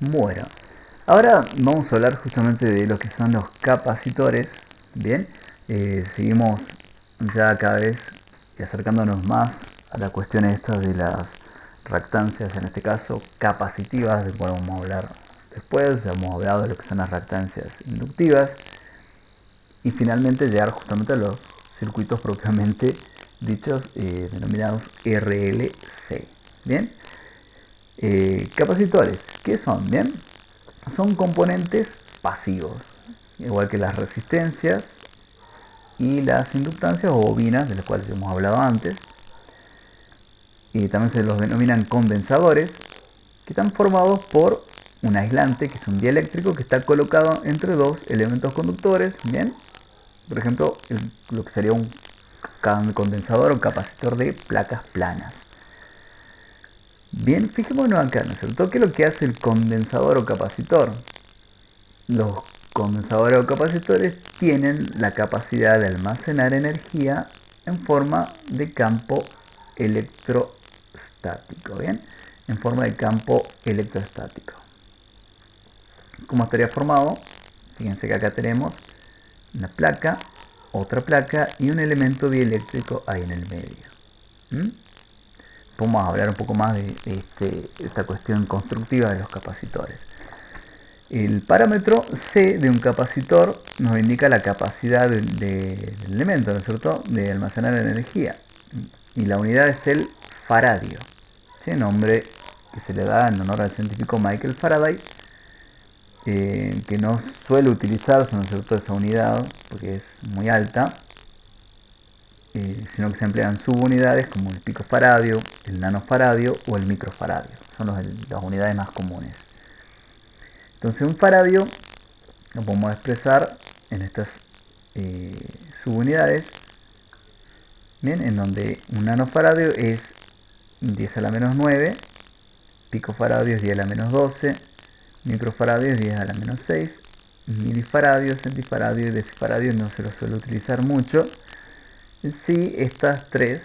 Bueno, ahora vamos a hablar justamente de lo que son los capacitores. Bien, seguimos ya cada vez acercándonos más a la cuestión esta de las reactancias, en este caso capacitivas, de cual vamos a hablar después. Ya hemos hablado de lo que son las reactancias inductivas y finalmente llegar justamente a los circuitos propiamente dichos, denominados RLC. Bien, capacitores, ¿qué son? Bien, son componentes pasivos, igual que las resistencias y las inductancias o bobinas, de las cuales hemos hablado antes. Y también se los denominan condensadores, que están formados por un aislante, que es un dieléctrico, que está colocado entre dos elementos conductores. Bien, por ejemplo, lo que sería un condensador o capacitor de placas planas. Bien, fijémonos acá, ¿no es cierto? ¿Qué es lo que hace el condensador o capacitor? Los condensadores o capacitores tienen la capacidad de almacenar energía en forma de campo electrostático, ¿bien? En forma de campo electrostático. ¿Cómo estaría formado? Fíjense que acá tenemos una placa, otra placa y un elemento dieléctrico ahí en el medio. ¿Mm? Vamos a hablar un poco más de esta cuestión constructiva de los capacitores. El parámetro C de un capacitor nos indica la capacidad del elemento, ¿no es cierto?, de almacenar energía. Y la unidad es el faradio, ¿sí? Nombre que se le da en honor al científico Michael Faraday, que no suele utilizarse, ¿no es cierto?, esa unidad porque es muy alta, sino que se emplean subunidades como el picofaradio, el nanofaradio o el microfaradio. Son las unidades más comunes. Entonces un faradio lo podemos expresar en estas subunidades, bien, en donde un nanofaradio es 10 a la menos 9, picofaradio es 10 a la menos 12, microfaradio es 10 a la menos 6, milifaradio, centifaradio y decifaradio no se lo suele utilizar mucho. Sí, estas tres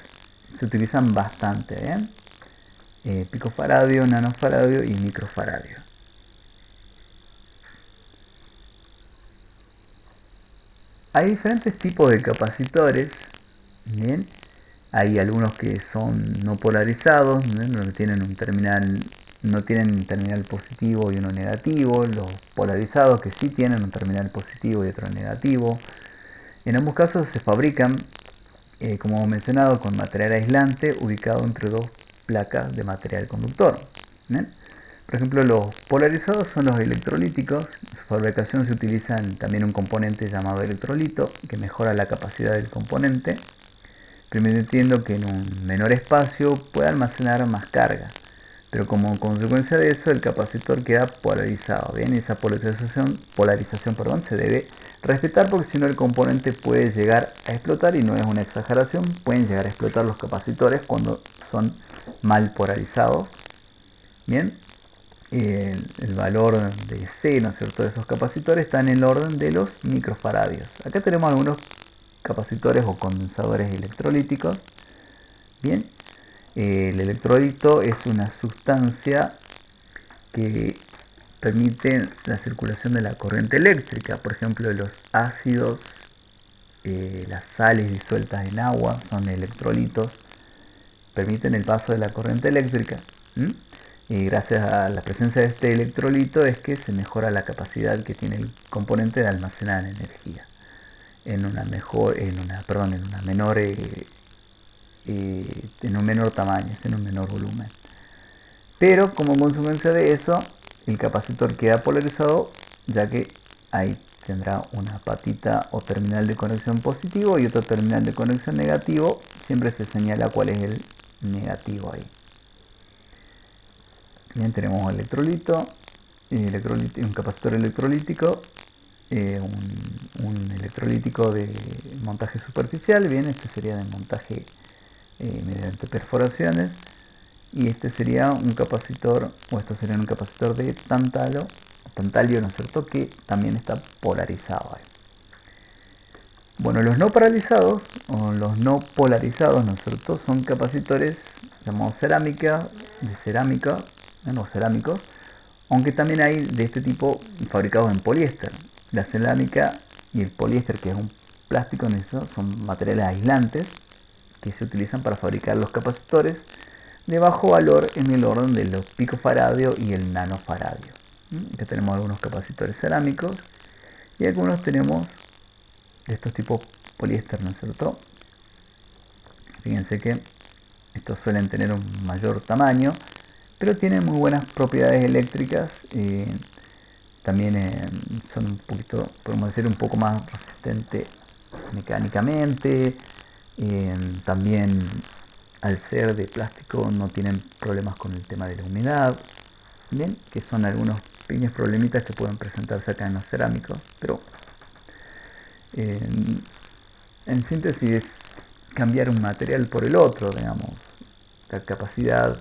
se utilizan bastante, ¿bien? Picofaradio, nanofaradio y microfaradio. Hay diferentes tipos de capacitores, ¿bien? Hay algunos que son no polarizados, ¿bien? No tienen un terminal, no tienen un terminal positivo y uno negativo. Los polarizados que sí tienen un terminal positivo y otro negativo. En ambos casos se fabrican, como hemos mencionado, con material aislante ubicado entre dos placas de material conductor, ¿bien? Por ejemplo, los polarizados son los electrolíticos. En su fabricación se utiliza también un componente llamado electrolito que mejora la capacidad del componente, permitiendo que en un menor espacio pueda almacenar más carga. Pero como consecuencia de eso, el capacitor queda polarizado. Bien, esa polarización, se debe respetar, porque si no el componente puede llegar a explotar, y no es una exageración, pueden llegar a explotar los capacitores cuando son mal polarizados. Bien, el valor de C, ¿no es cierto?, de esos capacitores está en el orden de los microfaradios. Acá tenemos algunos capacitores o condensadores electrolíticos. Bien, el electrolito es una sustancia que permite la circulación de la corriente eléctrica. Por ejemplo, los ácidos, las sales disueltas en agua son electrolitos, permiten el paso de la corriente eléctrica. Y gracias a la presencia de este electrolito es que se mejora la capacidad que tiene el componente de almacenar energía en una menor, en un menor tamaño, en un menor volumen. Pero como consecuencia de eso, el capacitor queda polarizado, ya que ahí tendrá una patita o terminal de conexión positivo y otro terminal de conexión negativo. Siempre se señala cuál es el negativo ahí. Bien, tenemos electrolito, un capacitor electrolítico, un electrolítico de montaje superficial. Bien, este sería de montaje mediante perforaciones, y este sería un capacitor, o esto sería un capacitor de tantalio, ¿no es cierto?, que también está polarizado ahí. Bueno, los no polarizados o los no polarizados, ¿no es cierto?, son capacitores llamados cerámicos, Aunque también hay de este tipo fabricados en poliéster. La cerámica y el poliéster, que es un plástico en eso, son materiales aislantes que se utilizan para fabricar los capacitores de bajo valor en el orden de los picofaradio y el nanofaradio. Acá tenemos algunos capacitores cerámicos y algunos tenemos de estos tipos poliéster, ¿no es cierto? Fíjense que estos suelen tener un mayor tamaño, pero tienen muy buenas propiedades eléctricas. También son un poquito, podemos decir, un poco más resistente mecánicamente. También al ser de plástico no tienen problemas con el tema de la humedad. Bien, que son algunos pequeños problemitas que pueden presentarse acá en los cerámicos, pero en síntesis es cambiar un material por el otro, digamos. La capacidad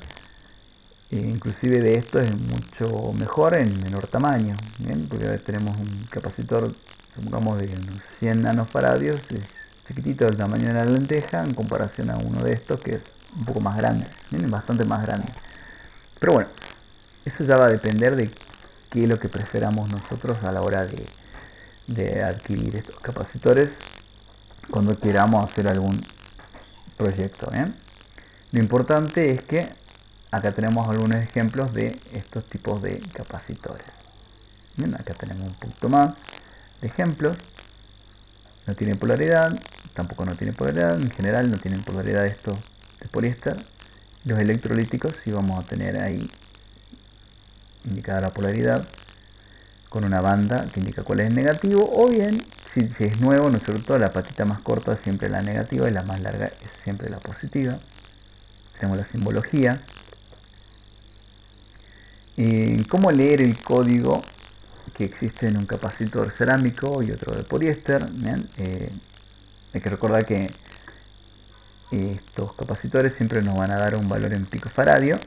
inclusive de esto es mucho mejor en menor tamaño, ¿bien? Porque tenemos un capacitor, supongamos, de unos 100 nanofaradios, es chiquitito del tamaño de la lenteja en comparación a uno de estos que es un poco más grande, ¿bien? Bastante más grande. Pero bueno, eso ya va a depender de qué es lo que preferamos nosotros a la hora de adquirir estos capacitores cuando queramos hacer algún proyecto, ¿bien? Lo importante es que acá tenemos algunos ejemplos de estos tipos de capacitores. Bien, acá tenemos un poquito más de ejemplos. No tiene polaridad, tampoco no tiene polaridad, en general no tienen polaridad estos de poliéster. Los electrolíticos sí vamos a tener ahí indicada la polaridad con una banda que indica cuál es el negativo, o bien si es nuevo, ¿no es cierto?, la patita más corta es siempre la negativa y la más larga es siempre la positiva. Tenemos la simbología. ¿Cómo leer el código que existe en un capacitor cerámico y otro de poliéster? Hay que recordar que estos capacitores siempre nos van a dar un valor en picofaradio.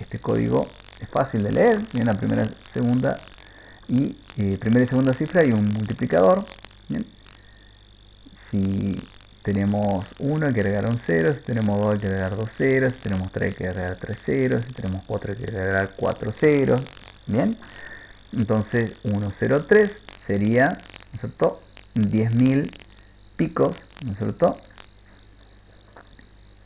Este código es fácil de leer. En la primera y segunda cifra hay un multiplicador. ¿Bien? Si tenemos 1 hay que agregar un 0, si tenemos 2 hay que agregar 2 ceros, si tenemos 3 hay que agregar 3 ceros, si tenemos 4 hay que agregar 4 ceros. Bien, entonces 103 sería, ¿no es cierto?, 10.000 picos, ¿no es cierto?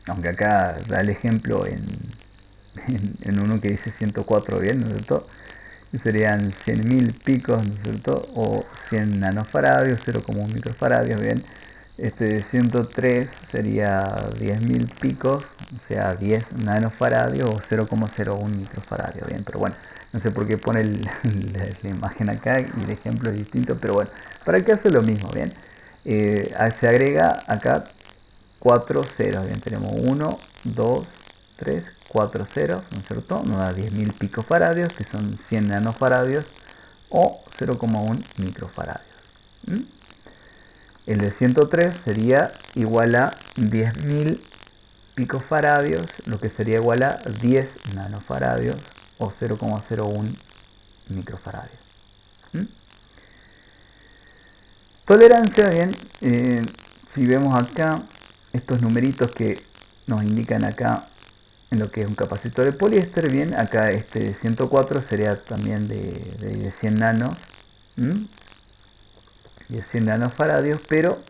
Aunque acá da el ejemplo en uno que dice 104, bien, ¿no es cierto? Que serían 100.000 picos, ¿no es cierto? O 100 nanofaradios, 0,1 microfaradios, bien. Este 103 sería 10.000 picos, o sea 10 nanofaradios o 0,01 microfaradios, bien, pero bueno, no sé por qué pone la imagen acá y el ejemplo es distinto, pero bueno, para el caso es lo mismo, bien. Se agrega acá 4 ceros, bien, tenemos 1, 2, 3, 4 ceros, ¿no es cierto? Nos da 10.000 picofaradios, que son 100 nanofaradios o 0,1 microfaradios. El de 103 sería igual a 10.000 picofaradios, lo que sería igual a 10 nanofaradios o 0,01 microfaradios. Tolerancia, bien, si vemos acá estos numeritos que nos indican acá en lo que es un capacitor de poliéster, bien, acá este 104 sería también de 100 nanos, de 100 nanofaradios, pero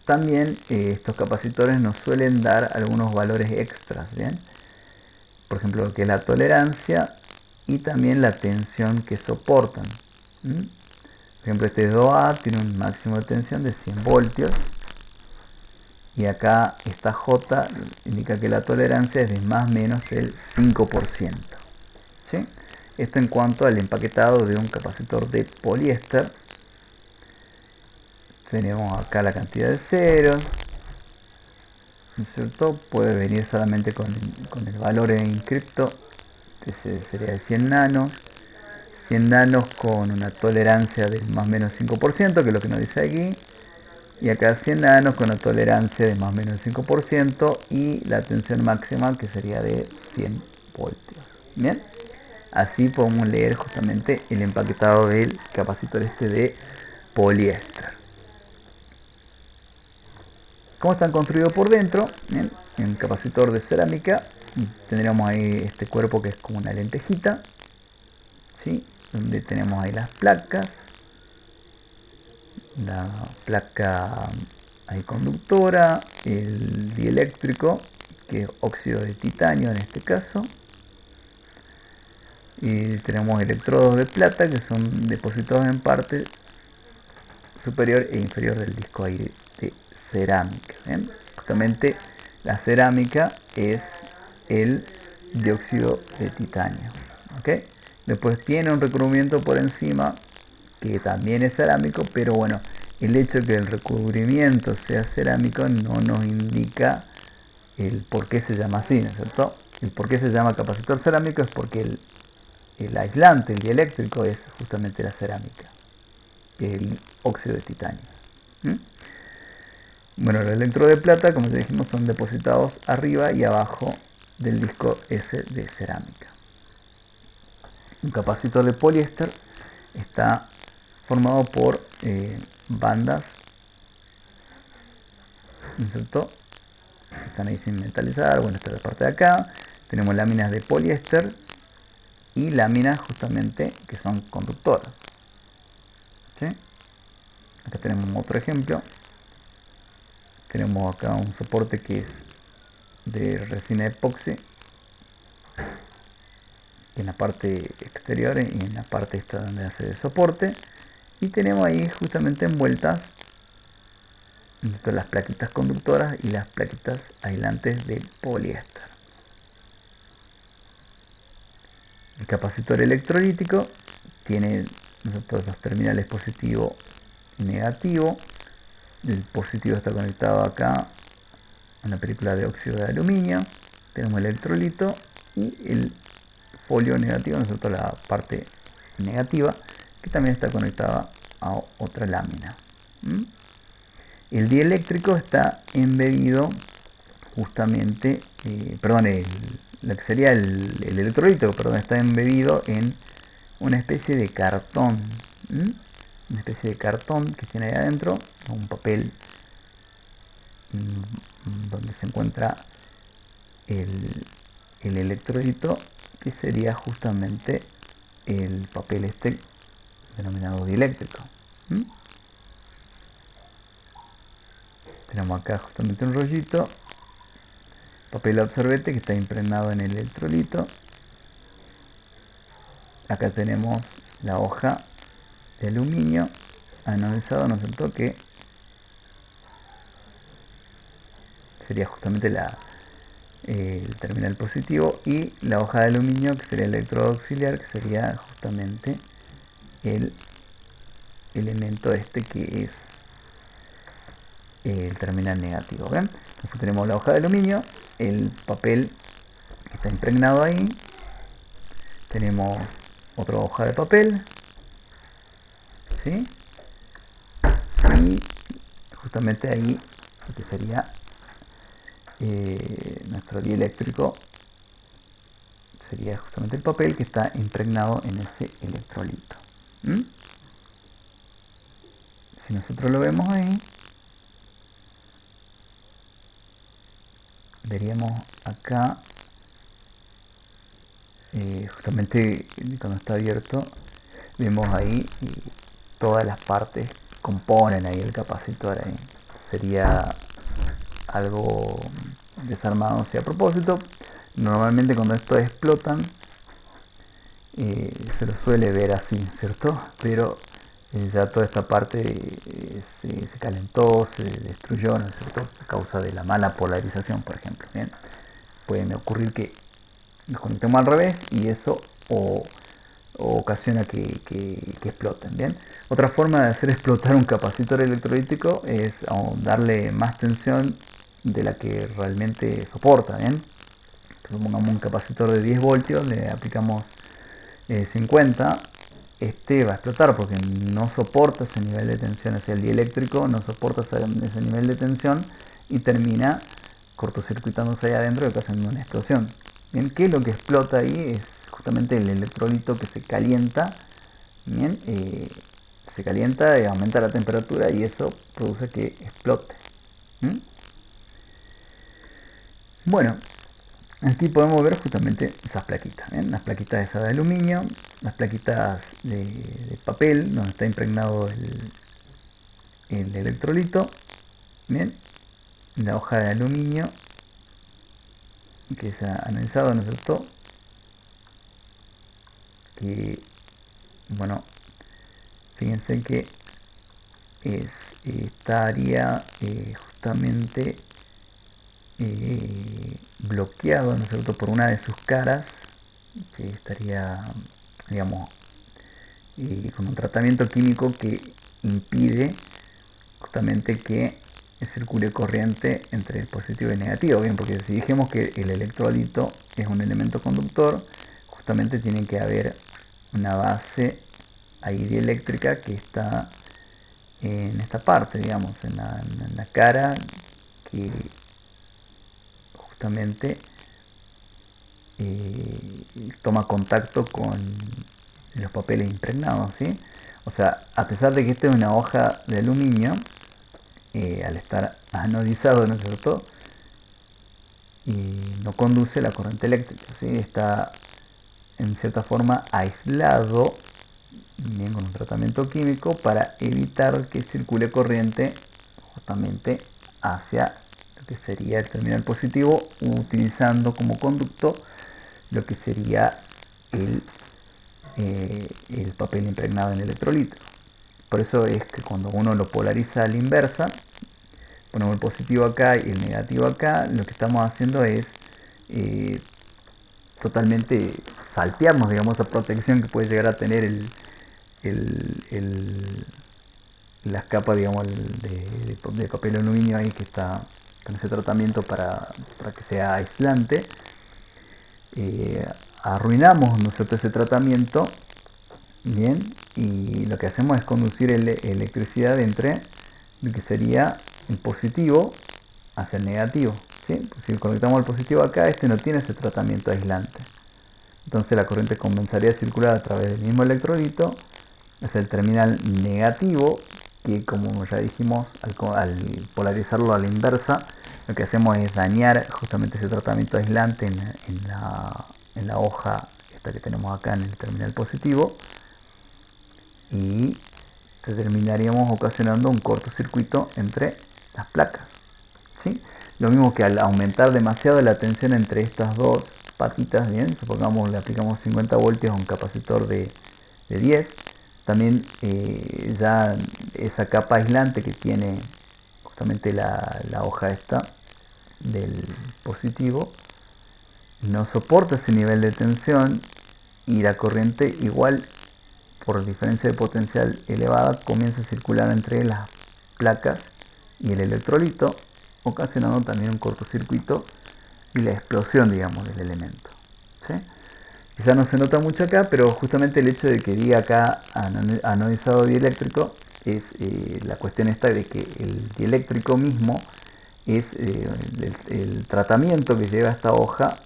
también estos capacitores nos suelen dar algunos valores extras, bien, por ejemplo lo que es la tolerancia y también la tensión que soportan. Por ejemplo, este 2A tiene un máximo de tensión de 100 voltios. Y acá esta J indica que la tolerancia es de más o menos el 5%. ¿Sí? Esto en cuanto al empaquetado de un capacitor de poliéster. Tenemos acá la cantidad de ceros, ¿no es cierto? Puede venir solamente con el valor en cripto. Este sería de 100 nanos. 100 nanos con una tolerancia del más o menos 5%, que es lo que nos dice aquí. Y acá 100 nanos con una tolerancia de más o menos 5% y la tensión máxima que sería de 100 voltios. Bien, así podemos leer justamente el empaquetado del capacitor este de poliéster. ¿Cómo están construidos por dentro? Bien, en un capacitor de cerámica tendríamos ahí este cuerpo que es como una lentejita, ¿sí? Donde tenemos ahí las placas, la placa ahí conductora, el dieléctrico, que es óxido de titanio en este caso, y tenemos electrodos de plata que son depositados en parte superior e inferior del disco ahí de cerámica. ¿Ven? Justamente la cerámica es el dióxido de titanio. ¿Okay? Después tiene un recubrimiento por encima que también es cerámico, pero bueno, el hecho de que el recubrimiento sea cerámico no nos indica el por qué se llama así, ¿no es cierto? El por qué se llama capacitor cerámico es porque el aislante, el dieléctrico, es justamente la cerámica, el óxido de titanio. ¿Mm? Bueno, los electrodos de plata, como ya dijimos, son depositados arriba y abajo del disco S de cerámica. Un capacitor de poliéster está formado por bandas, ¿no es cierto? Están ahí sin metalizar. Bueno, esta es la parte de acá. Tenemos láminas de poliéster y láminas justamente que son conductoras. ¿Sí? Acá tenemos otro ejemplo. Tenemos acá un soporte que es de resina epoxi en la parte exterior y en la parte esta donde hace de soporte, y tenemos ahí justamente envueltas las plaquitas conductoras y las plaquitas aislantes de poliéster. El capacitor electrolítico tiene todos los terminales positivo y negativo. El positivo está conectado acá a una película de óxido de aluminio. Tenemos el electrolito y el folio negativo, ¿no es cierto? La parte negativa, que también está conectada a otra lámina. El dieléctrico está embebido justamente, lo que sería el electrolito, perdón, está embebido en una especie de cartón, una especie de cartón que tiene ahí adentro, un papel donde se encuentra el electrolito, que sería justamente el papel este denominado dieléctrico. Tenemos acá justamente un rollito, papel absorbente que está impregnado en el electrolito. Acá tenemos la hoja de aluminio anodizado, ¿no es cierto? Que sería justamente el terminal positivo, y la hoja de aluminio que sería el electrodo auxiliar, que sería justamente el elemento este que es el terminal negativo. ¿Ven? Entonces tenemos la hoja de aluminio, el papel que está impregnado ahí, tenemos otra hoja de papel, ¿sí? Y justamente ahí lo que sería nuestro dieléctrico sería justamente el papel que está impregnado en ese electrolito. Si nosotros lo vemos ahí, veríamos acá, justamente cuando está abierto, vemos ahí todas las partes componen ahí el capacitor ahí. Sería algo desarmado, a propósito. Normalmente cuando esto explotan se lo suele ver así, ¿cierto? Pero ya toda esta parte se calentó, se destruyó, ¿no es cierto? A causa de la mala polarización, por ejemplo. ¿Bien? Puede ocurrir que nos conectemos al revés y eso o ocasiona que exploten. ¿Bien? Otra forma de hacer explotar un capacitor electrolítico es darle más tensión de la que realmente soporta. ¿Bien? Pongamos un capacitor de 10 voltios, le aplicamos 50, este va a explotar porque no soporta ese nivel de tensión, hacia el dieléctrico no soporta ese nivel de tensión y termina cortocircuitándose ahí adentro y ocasionando una explosión. Bien, ¿qué es lo que explota ahí? Es justamente el electrolito que se calienta. Bien, se calienta y aumenta la temperatura y eso produce que explote. Bueno, Aquí podemos ver justamente esas plaquitas, ¿bien? Las plaquitas esas de aluminio, las plaquitas de papel donde está impregnado el electrolito, ¿bien? La hoja de aluminio que se ha analizado, ¿no es cierto? Que, bueno, fíjense que estaría justamente bloqueado, ¿no es cierto?, por una de sus caras, que estaría, digamos, con un tratamiento químico que impide justamente que circule corriente entre el positivo y el negativo. Bien, porque si dijimos que el electrolito es un elemento conductor, justamente tiene que haber una base ahí dieléctrica que está en esta parte, digamos, en la cara, que justamente toma contacto con los papeles impregnados, ¿sí? O sea, a pesar de que esta es una hoja de aluminio, al estar anodizado, ¿no es cierto?, y no conduce la corriente eléctrica, ¿sí? Está en cierta forma aislado, bien, con un tratamiento químico para evitar que circule corriente justamente hacia lo que sería el terminal positivo, utilizando como conducto lo que sería el papel impregnado en electrolito. Por eso es que cuando uno lo polariza a la inversa, ponemos el positivo acá y el negativo acá, lo que estamos haciendo es totalmente saltearnos, digamos, esa protección que puede llegar a tener las capas, digamos, de papel aluminio ahí que está con ese tratamiento para que sea aislante. Arruinamos, ¿no es cierto?, ese tratamiento, bien, y lo que hacemos es conducir electricidad entre lo que sería el positivo hacia el negativo, ¿sí? Pues si conectamos el positivo acá, este no tiene ese tratamiento aislante, entonces la corriente comenzaría a circular a través del mismo electrolito hacia el terminal negativo, que como ya dijimos, al polarizarlo a la inversa, lo que hacemos es dañar justamente ese tratamiento aislante en la hoja esta que tenemos acá en el terminal positivo, y terminaríamos ocasionando un cortocircuito entre las placas, ¿sí? Lo mismo que al aumentar demasiado la tensión entre estas dos patitas, bien, supongamos le aplicamos 50 voltios a un capacitor de 10, también ya esa capa aislante que tiene justamente la hoja esta del positivo no soporta ese nivel de tensión, y la corriente, igual por diferencia de potencial elevada, comienza a circular entre las placas y el electrolito, ocasionando también un cortocircuito y la explosión, digamos, del elemento, ¿sí? Quizá no se nota mucho acá, pero justamente el hecho de que diga acá anodizado dieléctrico es la cuestión esta de que el dieléctrico mismo es el tratamiento que lleva esta hoja,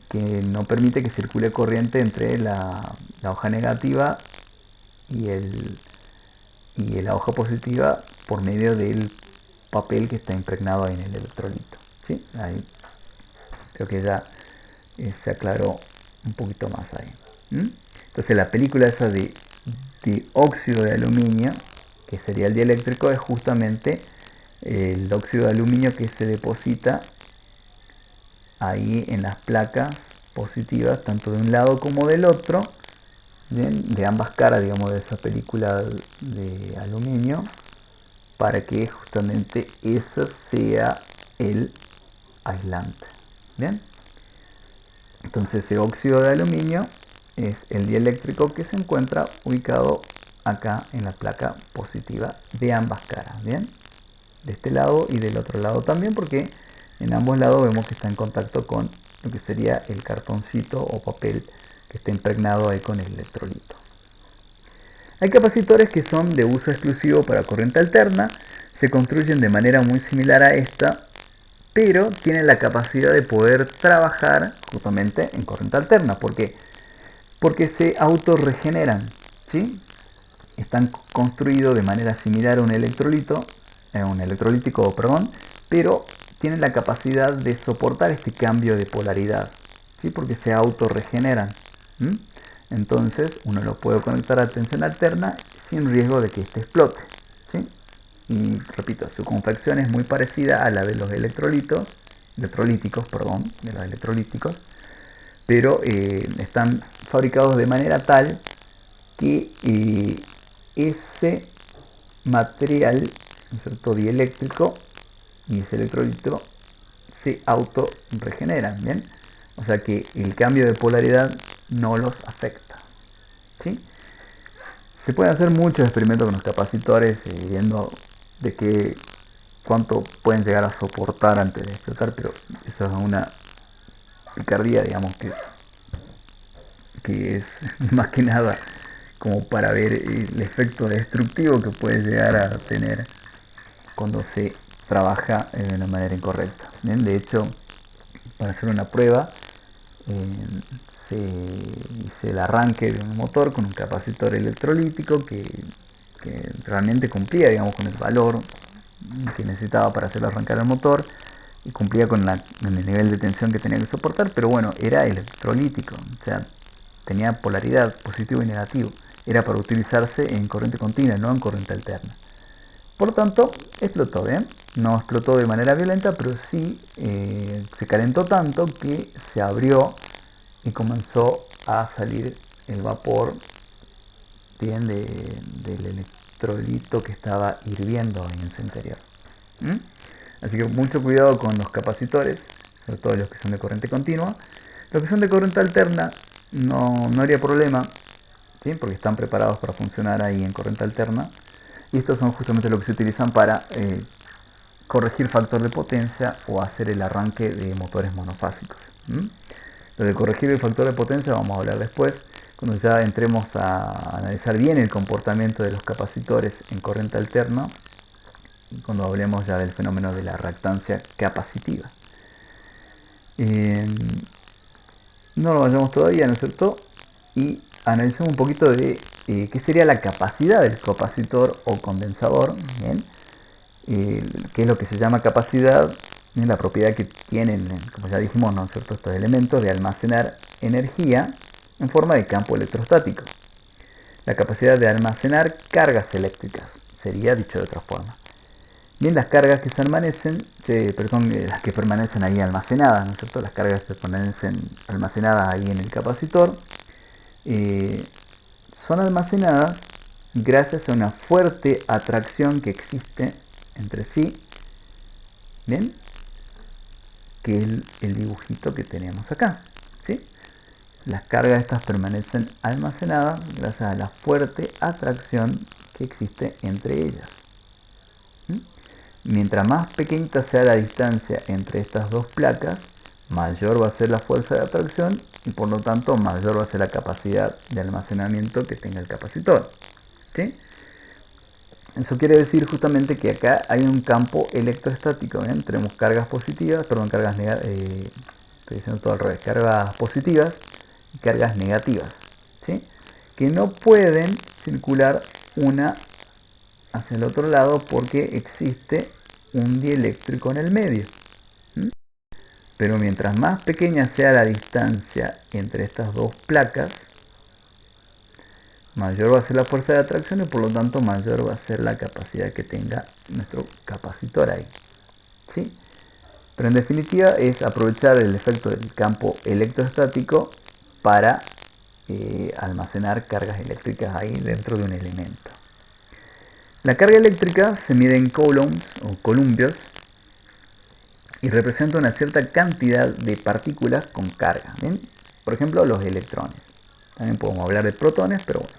que no permite que circule corriente entre la hoja negativa y la hoja positiva por medio del papel que está impregnado en el electrolito, ¿sí? Ahí creo que ya se aclaró un poquito más ahí. Entonces la película esa de óxido de aluminio, que sería el dieléctrico, es justamente el óxido de aluminio que se deposita ahí en las placas positivas, tanto de un lado como del otro, ¿bien?, de ambas caras, digamos, de esa película de aluminio, para que justamente eso sea el aislante. Bien, entonces ese óxido de aluminio es el dieléctrico que se encuentra ubicado acá en la placa positiva de ambas caras, bien, de este lado y del otro lado también, porque en ambos lados vemos que está en contacto con lo que sería el cartoncito o papel que está impregnado ahí con el electrolito. Hay capacitores que son de uso exclusivo para corriente alterna, se construyen de manera muy similar a esta, pero tienen la capacidad de poder trabajar justamente en corriente alterna. ¿Por qué? Porque se autorregeneran, ¿sí? Están construidos de manera similar a un electrolito, un electrolítico, perdón, pero tienen la capacidad de soportar este cambio de polaridad, ¿sí? Porque se autorregeneran. Entonces uno lo puede conectar a tensión alterna sin riesgo de que éste explote, ¿sí? Y repito, su confección es muy parecida a la de los electrolíticos, pero están fabricados de manera tal que ese material, ¿no es cierto?, dieléctrico y ese electrolito se autorregeneran, ¿bien? O sea que el cambio de polaridad no los afecta, ¿sí? Se pueden hacer muchos experimentos con los capacitores, viendo de cuánto pueden llegar a soportar antes de explotar, pero eso es una picardía, digamos, que es más que nada como para ver el efecto destructivo que puede llegar a tener cuando se trabaja de una manera incorrecta. Bien, de hecho, para hacer una prueba, se hice el arranque de un motor con un capacitor electrolítico que realmente cumplía, digamos, con el valor que necesitaba para hacerlo arrancar el motor y cumplía con el nivel de tensión que tenía que soportar, pero bueno, era electrolítico, o sea, tenía polaridad, positivo y negativo. Era para utilizarse en corriente continua, no en corriente alterna. Por lo tanto, explotó, ¿bien? No explotó de manera violenta, pero sí se calentó tanto que se abrió y comenzó a salir el vapor, bien, del electrolito que estaba hirviendo en su interior. Así que mucho cuidado con los capacitores, sobre todo los que son de corriente continua. Los que son de corriente alterna no haría problema, ¿sí? Porque están preparados para funcionar ahí en corriente alterna. Y estos son justamente los que se utilizan para corregir factor de potencia o hacer el arranque de motores monofásicos. Lo de corregir el factor de potencia vamos a hablar después, cuando ya entremos a analizar bien el comportamiento de los capacitores en corriente alterna, y cuando hablemos ya del fenómeno de la reactancia capacitiva. No lo vayamos todavía, ¿no es cierto? Y analicemos un poquito de qué sería la capacidad del capacitor o condensador, ¿bien? Qué es lo que se llama capacidad, ¿bien? La propiedad que tienen, como ya dijimos, ¿no es cierto?, estos elementos de almacenar energía en forma de campo electrostático. La capacidad de almacenar cargas eléctricas, sería dicho de otra forma. Bien, las cargas que las que permanecen ahí almacenadas, ¿no es cierto?, las cargas que permanecen almacenadas ahí en el capacitor, son almacenadas gracias a una fuerte atracción que existe entre sí, bien, que es el dibujito que tenemos acá, ¿sí? Las cargas estas permanecen almacenadas gracias a la fuerte atracción que existe entre ellas. Mientras más pequeñita sea la distancia entre estas dos placas, mayor va a ser la fuerza de atracción y por lo tanto mayor va a ser la capacidad de almacenamiento que tenga el capacitor, ¿sí? Eso quiere decir justamente que acá hay un campo electrostático, ¿bien? Tenemos cargas positivas, estoy diciendo todo al revés, cargas positivas y cargas negativas, ¿sí?, que no pueden circular una hacia el otro lado porque existe un dieléctrico en el medio. Pero mientras más pequeña sea la distancia entre estas dos placas, mayor va a ser la fuerza de atracción y por lo tanto mayor va a ser la capacidad que tenga nuestro capacitor ahí, ¿sí? Pero en definitiva es aprovechar el efecto del campo electrostático para almacenar cargas eléctricas ahí dentro de un elemento. La carga eléctrica se mide en coulombs o columpios y representa una cierta cantidad de partículas con carga, ¿bien? Por ejemplo, los electrones. También podemos hablar de protones, pero bueno.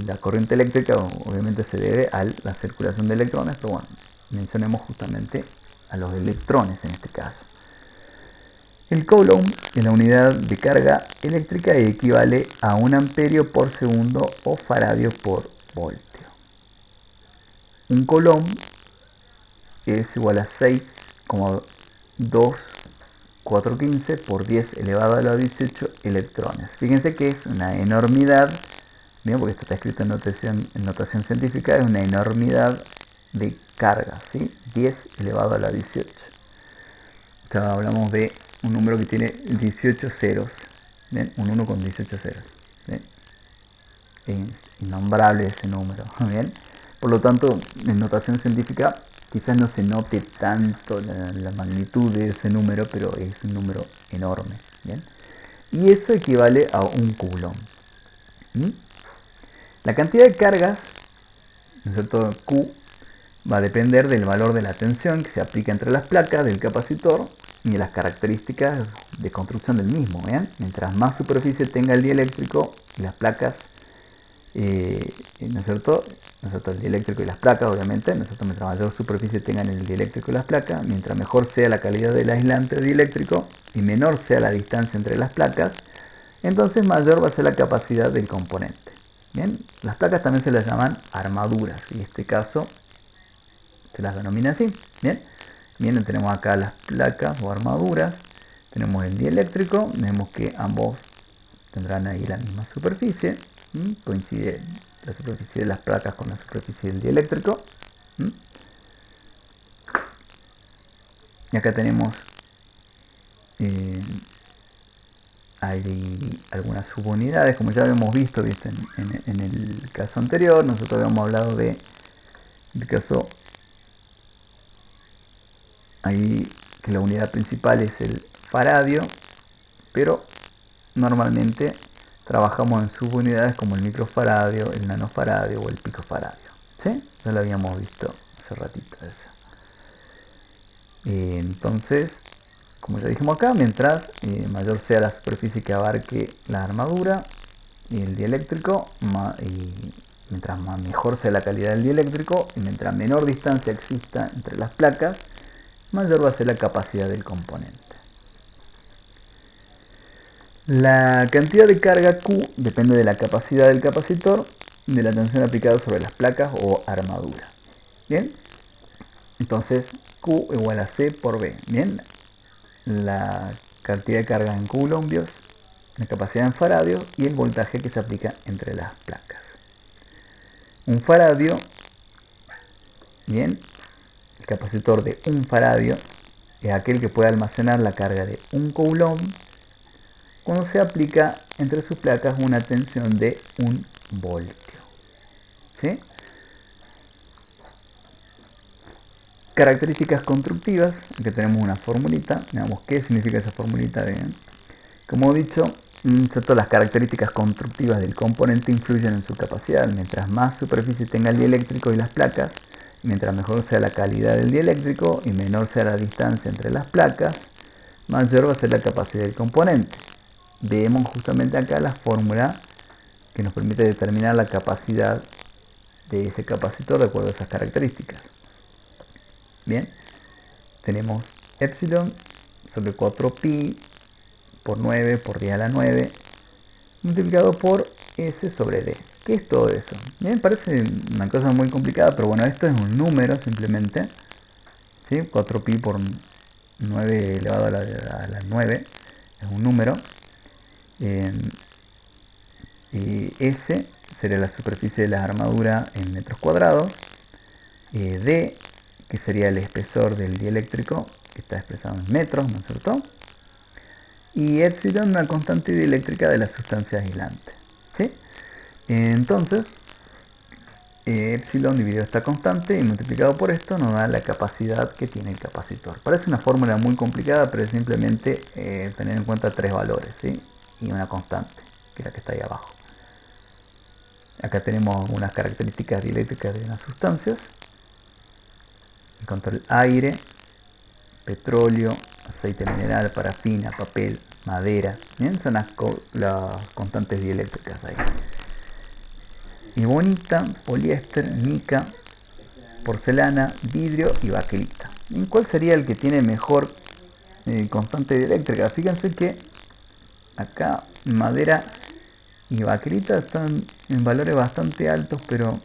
La corriente eléctrica obviamente se debe a la circulación de electrones, pero bueno, mencionemos justamente a los electrones en este caso. El coulomb es la unidad de carga eléctrica y equivale a 1 amperio por segundo o faradio por voltio. Un coulomb es igual a 6,2415 por 10 elevado a la 18 electrones. Fíjense que es una enormidad, bien, porque esto está escrito en notación científica, es una enormidad de cargas, ¿sí? 10 elevado a la 18. O sea, hablamos de un número que tiene 18 ceros, ¿bien? Un 1 con 18 ceros, ¿bien? Es innombrable ese número, ¿bien? Por lo tanto, en notación científica quizás no se note tanto la magnitud de ese número, pero es un número enorme, ¿bien? Y eso equivale a un coulomb. ¿Mm? La cantidad de cargas, ¿no es cierto? Q va a depender del valor de la tensión que se aplica entre las placas del capacitor y de las características de construcción del mismo. ¿Bien? Mientras más superficie tenga el dieléctrico y las placas, ¿no es cierto? El dieléctrico y las placas, obviamente, ¿no es cierto? Mientras mayor superficie tengan el dieléctrico y las placas, mientras mejor sea la calidad del aislante dieléctrico y menor sea la distancia entre las placas, entonces mayor va a ser la capacidad del componente. Bien, las placas también se las llaman armaduras, y en este caso se las denomina así. Bien, tenemos acá las placas o armaduras, tenemos el dieléctrico, vemos que ambos tendrán ahí la misma superficie, coincide la superficie de las placas con la superficie del dieléctrico. Y acá tenemos hay algunas subunidades, como ya habíamos visto, ¿viste? En el caso anterior. Nosotros habíamos hablado de el caso ahí que la unidad principal es el faradio, pero normalmente trabajamos en subunidades como el microfaradio, el nanofaradio o el picofaradio, ¿sí? Ya lo habíamos visto hace ratito eso. Entonces, como ya dijimos acá, mientras mayor sea la superficie que abarque la armadura y el dieléctrico, y mientras mejor sea la calidad del dieléctrico y mientras menor distancia exista entre las placas, mayor va a ser la capacidad del componente. La cantidad de carga Q depende de la capacidad del capacitor y de la tensión aplicada sobre las placas o armadura. Bien, entonces Q igual a C por B. Bien, la cantidad de carga en coulombios, la capacidad en faradios y el voltaje que se aplica entre las placas. Un faradio, bien, el capacitor de un faradio es aquel que puede almacenar la carga de un coulomb cuando se aplica entre sus placas una tensión de 1 voltio. ¿Sí? Características constructivas, aquí tenemos una formulita, veamos qué significa esa formulita. Bien. Como he dicho, las características constructivas del componente influyen en su capacidad. Mientras más superficie tenga el dieléctrico y las placas, mientras mejor sea la calidad del dieléctrico y menor sea la distancia entre las placas, mayor va a ser la capacidad del componente. Vemos justamente acá la fórmula que nos permite determinar la capacidad de ese capacitor de acuerdo a esas características. Bien, tenemos epsilon sobre 4pi por 9 por 10 a la 9 multiplicado por S sobre D. ¿Qué es todo eso? Bien, parece una cosa muy complicada, pero bueno, esto es un número simplemente, ¿sí? 4pi por 9 elevado a la 9 es un número. Y S sería la superficie de la armadura en metros cuadrados. D, que sería el espesor del dieléctrico, que está expresado en metros, ¿no es cierto? Y epsilon, una constante dieléctrica de la sustancia aislante, ¿sí? Entonces, epsilon dividido esta constante y multiplicado por esto nos da la capacidad que tiene el capacitor. Parece una fórmula muy complicada, pero es simplemente tener en cuenta 3 valores, ¿sí? Y una constante, que es la que está ahí abajo. Acá tenemos algunas características dieléctricas de las sustancias. En cuanto al aire, petróleo, aceite mineral, parafina, papel, madera, ¿bien? Son las constantes dieléctricas ahí. Ebonita, poliéster, mica, porcelana, vidrio y baquelita. ¿En cuál sería el que tiene mejor constante dieléctrica? Fíjense que acá madera y baquelita están en valores bastante altos, pero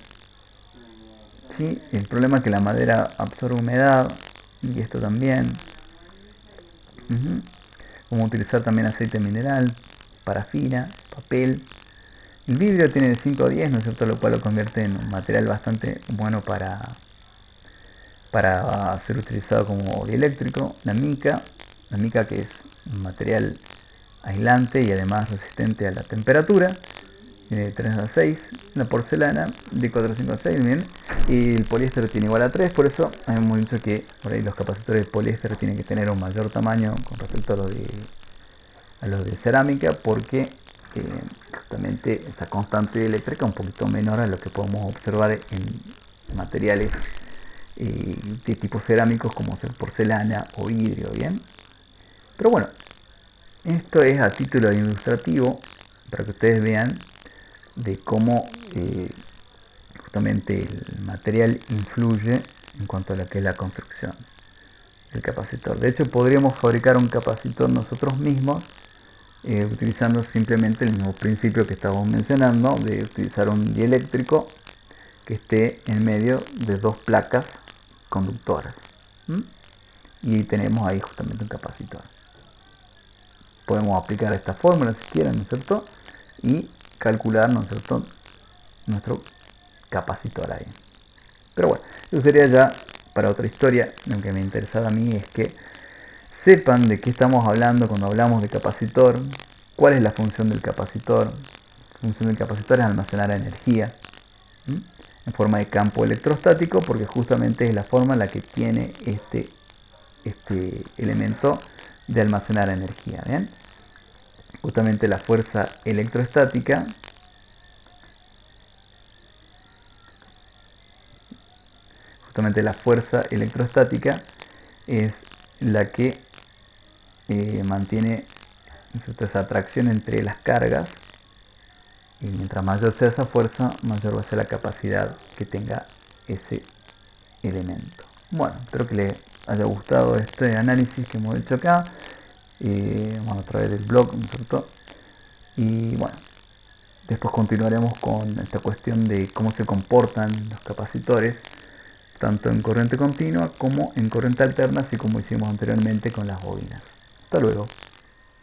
sí, el problema es que la madera absorbe humedad y esto también. Vamos a utilizar también aceite mineral, parafina, papel. El vidrio tiene de 5 a 10, ¿no es cierto? Lo cual lo convierte en un material bastante bueno para para ser utilizado como dieléctrico. La mica que es un material aislante y además resistente a la temperatura, de 3 a 6, la porcelana de 4 a 5 a 6, bien, y el poliéster tiene igual a 3, por eso hemos dicho que por ahí los capacitores de poliéster tienen que tener un mayor tamaño con respecto a los de cerámica, porque justamente esa constante eléctrica es un poquito menor a lo que podemos observar en materiales de tipo cerámicos como ser porcelana o vidrio, bien. Pero bueno, esto es a título ilustrativo para que ustedes vean de cómo justamente el material influye en cuanto a lo que es la construcción del capacitor. De hecho, podríamos fabricar un capacitor nosotros mismos utilizando simplemente el mismo principio que estábamos mencionando, de utilizar un dieléctrico que esté en medio de dos placas conductoras. Y tenemos ahí justamente un capacitor. Podemos aplicar esta fórmula si quieren, ¿no es cierto? Y calcular, ¿no es cierto?, nuestro capacitor ahí. Pero bueno, eso sería ya para otra historia. Lo que me interesaba a mí es que sepan de qué estamos hablando cuando hablamos de capacitor, cuál es la función del capacitor. La función del capacitor es almacenar energía en forma de campo electrostático, porque justamente es la forma en la que tiene este elemento de almacenar energía. ¿Bien? Justamente la fuerza electrostática es la que mantiene esa atracción entre las cargas, y mientras mayor sea esa fuerza, mayor va a ser la capacidad que tenga ese elemento. Bueno, espero que les haya gustado este análisis que hemos hecho acá, a través del blog, ¿no es cierto? Y bueno, después continuaremos con esta cuestión de cómo se comportan los capacitores, tanto en corriente continua como en corriente alterna, así como hicimos anteriormente con las bobinas. Hasta luego.